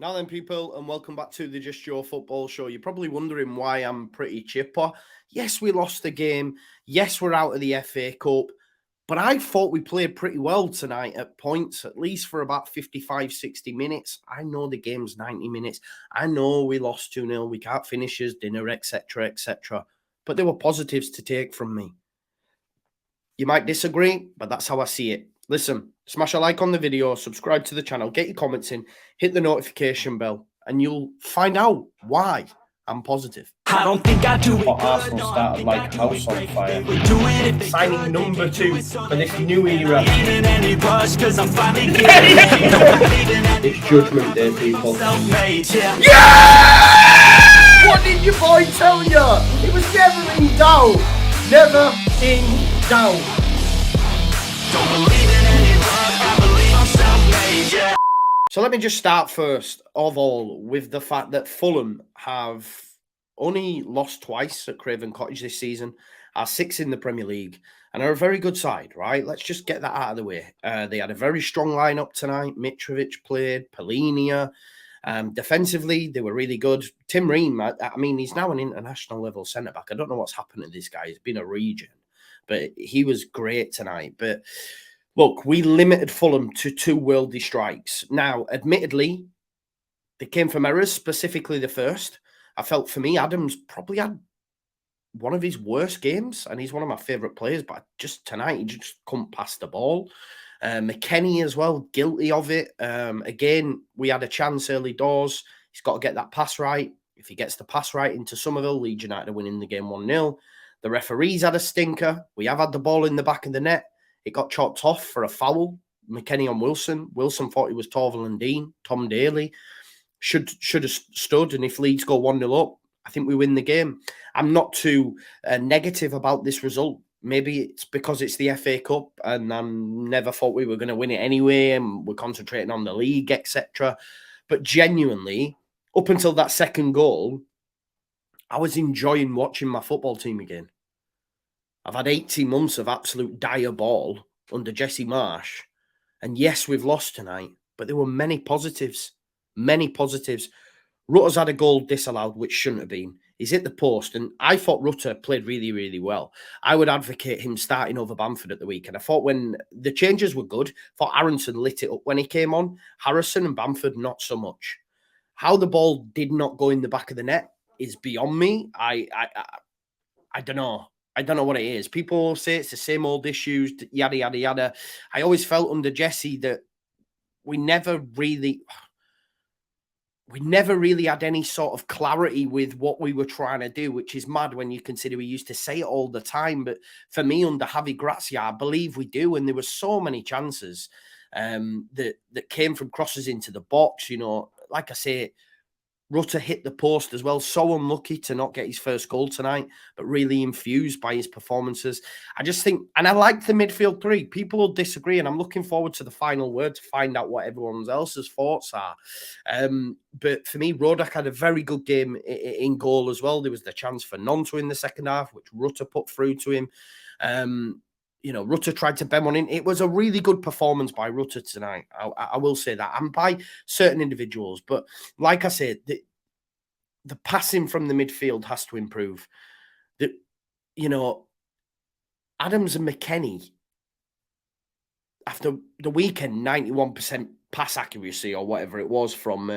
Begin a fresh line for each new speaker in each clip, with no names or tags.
Now then, people, and welcome back to the Just Your Football Show. You're probably wondering why I'm pretty chipper. Yes, we lost the game. Yes, we're out of the FA Cup. But I thought we played pretty well tonight at points, at least for about 55, 60 minutes. I know the game's 90 minutes. I know we lost 2-0. We can't finish as dinner, etc., etc. But there were positives to take from me. You might disagree, but that's how I see it. Listen, smash a like on the video, subscribe to the channel, get your comments in, hit the notification bell, and you'll find out why I'm positive.
I don't think I do it.
Arsenal started like house on fire. Signing number 2 for this new era. It's Judgment Day, people. Yeah! What did your boy tell you? It was never in doubt. Never in doubt. Don't believe in any luck, I believe I'm self-made, yeah. So let me just start first of all with the fact that Fulham have only lost twice at Craven Cottage this season, are 6th in the Premier League, and are a very good side, right? Let's just get that out of the way. They had a very strong lineup tonight. Mitrovic played, Polinia. Defensively, they were really good. Tim Ream, I mean, he's now an international level centre-back. I don't know what's happened to this guy. He's been a region, but he was great tonight. But look, we limited Fulham to 2 worldy strikes. Now, admittedly, they came from errors, specifically the first. I felt, for me, Adams probably had one of his worst games, and he's one of my favourite players, but just tonight, he just couldn't pass the ball. McKennie as well, guilty of it. Again, we had a chance early doors. He's got to get that pass right. If he gets the pass right into Somerville, Leeds United are winning the game 1-0. The referees had a stinker. We have had the ball in the back of the net. It got chopped off for a foul. McKennie on Wilson. Wilson thought it was Torval and Dean. Tom Daly should have stood, and if Leeds go 1-0 up, I think we win the game. I'm not too negative about this result. Maybe it's because it's the FA Cup and I never thought we were going to win it anyway, and we're concentrating on the league, etc. But genuinely, up until that second goal, I was enjoying watching my football team again. I've had 18 months of absolute dire ball under Jesse Marsh. And yes, we've lost tonight, but there were many positives. Many positives. Rutter's had a goal disallowed, which shouldn't have been. He's hit the post, and I thought Rutter played really, really well. I would advocate him starting over Bamford at the weekend. I thought when the changes were good, I thought Aronson lit it up when he came on. Harrison and Bamford, not so much. How the ball did not go in the back of the net is beyond me. I don't know. I don't know what it is. People say it's the same old issues, yada, yada, yada. I always felt under Jesse that we never really had any sort of clarity with what we were trying to do, which is mad when you consider we used to say it all the time. But for me, under Javi Gracia, I believe we do. And there were so many chances that came from crosses into the box. You know, like I say, Rutter hit the post as well. So unlucky to not get his first goal tonight, but really infused by his performances. I just think, and I like the midfield three. People will disagree, and I'm looking forward to the final word to find out what everyone else's thoughts are. But for me, Rodak had a very good game in goal as well. There was the chance for Nonto in the second half, which Rutter put through to him. You know, Rutter tried to bend one in. It was a really good performance by Rutter tonight. I will say that. And by certain individuals. But like I said, the passing from the midfield has to improve. You know, Adams and McKennie, after the weekend, 91% pass accuracy or whatever it was from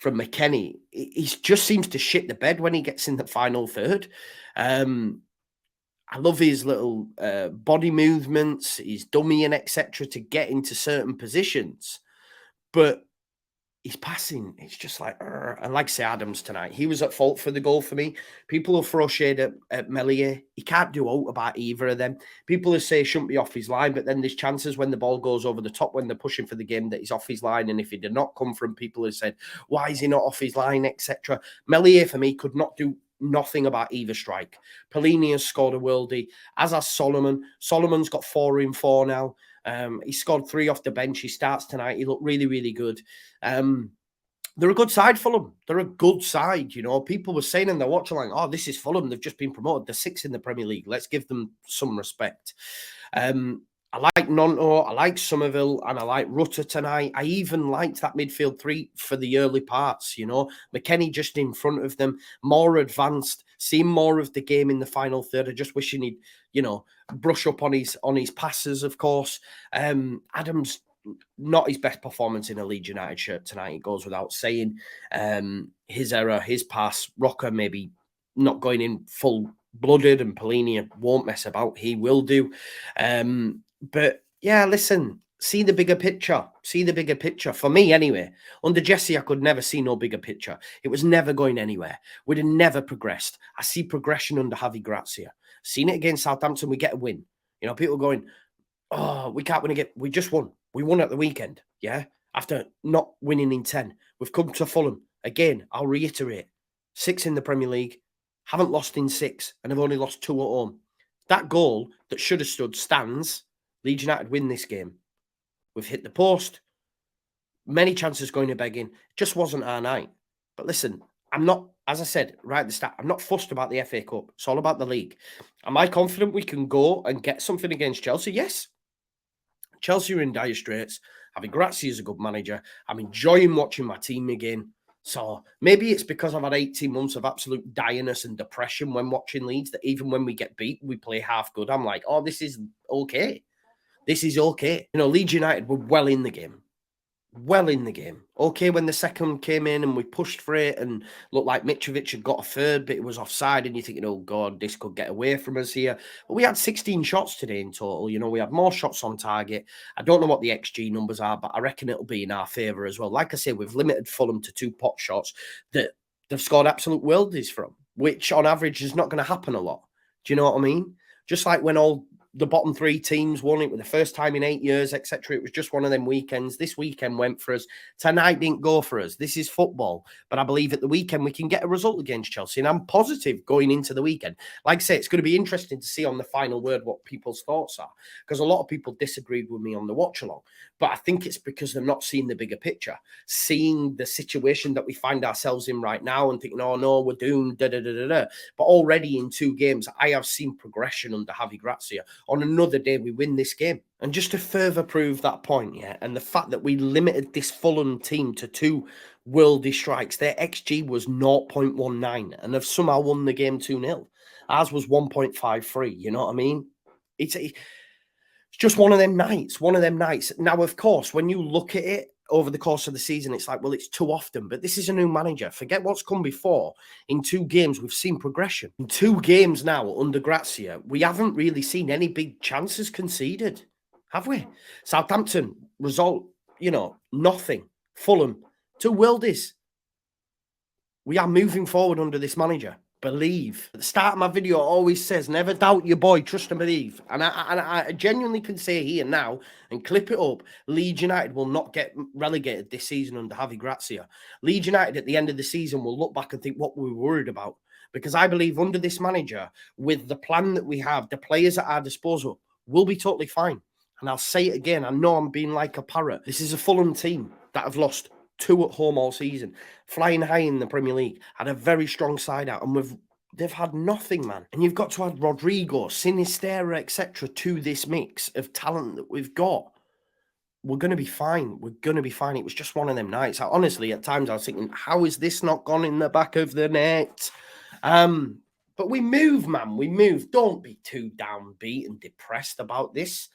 McKennie, he just seems to shit the bed when he gets in the final third. I love his little body movements, his dummy and etc. to get into certain positions. But his passing, it's just like, and like I say, Adams tonight, he was at fault for the goal for me. People will throw shade at Meslier. He can't do out about either of them. People will say he shouldn't be off his line, but then there's chances when the ball goes over the top, when they're pushing for the game, that he's off his line. And if he did not come from people who said, why is he not off his line, etc. Meslier, for me, could not do nothing about either strike. Pelini has scored a worldie, as has Solomon. Solomon's got 4 in 4 now. He scored 3 off the bench. He starts tonight. He looked really, really good. They're a good side, Fulham. They're a good side. You know, people were saying in their watching like, oh, this is Fulham. They've just been promoted. They're 6th in the Premier League. Let's give them some respect. I I like Nonto, I like Somerville, and I like Rutter tonight. I even liked that midfield three for the early parts, you know. McKennie just in front of them, more advanced, seeing more of the game in the final third. I just wishing he'd, you know, brush up on his passes, of course. Adams, not his best performance in a Leeds United shirt tonight, it goes without saying. His error, his pass, Rocker maybe not going in full-blooded, and Polini won't mess about. He will do. But yeah, listen, see the bigger picture. See the bigger picture. For me, anyway, under Jesse, I could never see no bigger picture. It was never going anywhere. We'd have never progressed. I see progression under Javi Gracia. Seen it against Southampton, we get a win. You know, people going, oh, we can't win again. We just won. We won at the weekend, yeah? After not winning in 10. We've come to Fulham. Again, I'll reiterate, 6 in the Premier League, haven't lost in 6, and have only lost 2 at home. That goal that should have stood stands. Leeds United win this game. We've hit the post. Many chances going to begging. Just wasn't our night. But listen, I'm not, as I said right at the start, I'm not fussed about the FA Cup. It's all about the league. Am I confident we can go and get something against Chelsea? Yes. Chelsea are in dire straits. Javi Gracia is a good manager. I'm enjoying watching my team again. So maybe it's because I've had 18 months of absolute direness and depression when watching Leeds that even when we get beat, we play half good. I'm like, oh, this is okay. This is okay. You know, Leeds United were well in the game. Well in the game. Okay, when the second came in and we pushed for it and looked like Mitrovic had got a third, but it was offside and you're thinking, oh, God, this could get away from us here. But we had 16 shots today in total. You know, we had more shots on target. I don't know what the XG numbers are, but I reckon it'll be in our favour as well. Like I say, we've limited Fulham to 2 pot shots that they've scored absolute worldies from, which on average is not going to happen a lot. Do you know what I mean? Just like when all the bottom 3 teams won it for the first time in 8 years, etc. It was just one of them weekends. This weekend went for us. Tonight didn't go for us. This is football. But I believe at the weekend we can get a result against Chelsea. And I'm positive going into the weekend. Like I say, it's going to be interesting to see on the final word what people's thoughts are. Because a lot of people disagreed with me on the watch-along. But I think it's because they're not seeing the bigger picture. Seeing the situation that we find ourselves in right now and thinking, oh, no, we're doomed, da-da-da-da-da. But already in 2 games, I have seen progression under Javi Gracia. On another day, we win this game. And just to further prove that point, yeah, and the fact that we limited this Fulham team to 2 worldy strikes, their XG was 0.19 and have somehow won the game 2-0. Ours was 1.53, you know what I mean? It's just one of them nights, Now, of course, when you look at it over the course of the season, it's like, well, it's too often. But this is a new manager. Forget what's come before. In 2 games, we've seen progression. In 2 games now under Gracia, we haven't really seen any big chances conceded, have we? Southampton, result, you know, nothing. Fulham, 2 worldies. We are moving forward under this manager. Believe. At the start of my video, it always says, never doubt your boy, trust and believe. And I genuinely can say here now and clip it up, Leeds United will not get relegated this season under Javi Gracia. Leeds United at the end of the season will look back and think what we were worried about. Because I believe under this manager, with the plan that we have, the players at our disposal, we'll be totally fine. And I'll say it again, I know I'm being like a parrot. This is a Fulham team that have lost 2 at home all season, flying high in the Premier League, had a very strong side out, and they've had nothing, man. And you've got to add Rodrigo, Sinisterra, etc. to this mix of talent that we've got. We're going to be fine. We're going to be fine. It was just one of them nights. Honestly, at times I was thinking, how is this not gone in the back of the net? But we move, man. We move. Don't be too downbeat and depressed about this.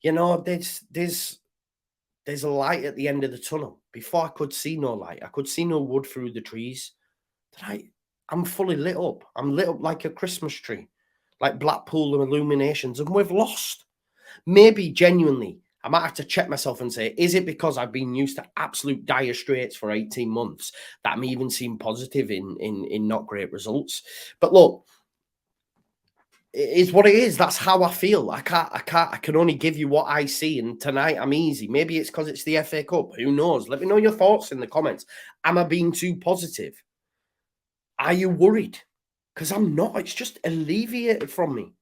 You know, there's a light at the end of the tunnel. Before I could see no light. I could see no wood through the trees. I'm fully lit up. I'm lit up like a Christmas tree. Like Blackpool illuminations. And we've lost. Maybe genuinely, I might have to check myself and say, is it because I've been used to absolute dire straits for 18 months that I'm even seeing positive in not great results? But look, it is what it is. That's how I feel. I can only give you what I see. And tonight I'm easy. Maybe it's because it's the FA Cup. Who knows? Let me know your thoughts in the comments. Am I being too positive? Are you worried? Because I'm not. It's just alleviated from me.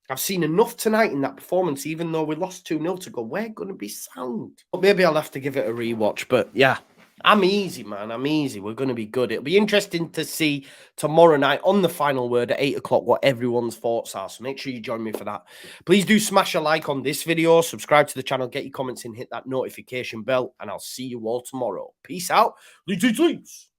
I've seen enough tonight in that performance, even though we lost 2-0, to go, we're going to be sound. But maybe I'll have to give it a rewatch. But yeah, I'm easy, man. I'm easy. We're going to be good. It'll be interesting to see tomorrow night on the final word at 8 o'clock what everyone's thoughts are. So make sure you join me for that. Please do smash a like on this video, subscribe to the channel, get your comments in, hit that notification bell, and I'll see you all tomorrow. Peace out. Leeds, Leeds, Leeds.